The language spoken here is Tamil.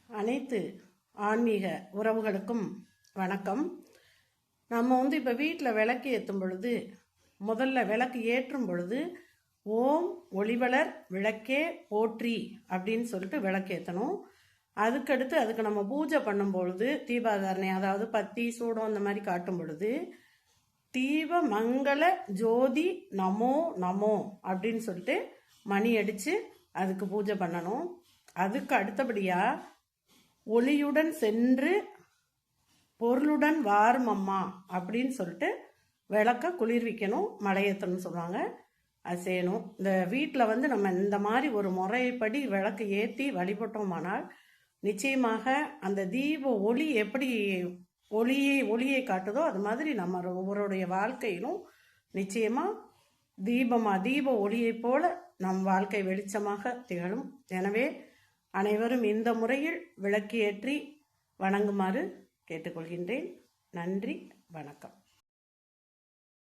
அனைத்து ஆன்மீக உறவுகளுக்கும் வணக்கம். நம்ம இப்போ வீட்டில் விளக்கு ஏற்றும் பொழுது, முதல்ல விளக்கு ஏற்றும் பொழுது ஓம் ஒளிவளர் விளக்கே போற்றி அப்படின்னு சொல்லிட்டு விளக்கு ஏற்றணும். அதுக்கடுத்து அதுக்கு நம்ம பூஜை பண்ணும் பொழுது தீபாதாரணை, அதாவது பத்தி சூடம் அந்த மாதிரி காட்டும் பொழுது தீப மங்கள ஜோதி நமோ நமோ அப்படின்னு சொல்லிட்டு மணி அடித்து அதுக்கு பூஜை பண்ணணும். அதுக்கு அடுத்தபடியாக ஒளியுடன் சென்று பொருளுடன் வாரும் அம்மா அப்படின்னு சொல்லிட்டு விளக்க குளிர்விக்கணும், மலையேற்றணும்னு சொல்லுவாங்க. அது செய்யணும். இந்த வீட்டில் நம்ம இந்த மாதிரி ஒரு முறைப்படி விளக்கு ஏற்றி வழிபட்டோமானால் நிச்சயமாக அந்த தீப ஒளி எப்படி ஒளியை காட்டுதோ அது மாதிரி நம்ம ஒவ்வொருடைய வாழ்க்கையிலும் நிச்சயமாக தீப ஒளியை போல நம் வாழ்க்கை வெளிச்சமாக திகழும். எனவே அனைவரும் இந்த முறையில் விளக்கு ஏற்றி வணங்குமாறு கேட்டுக்கொள்கின்றேன். நன்றி, வணக்கம்.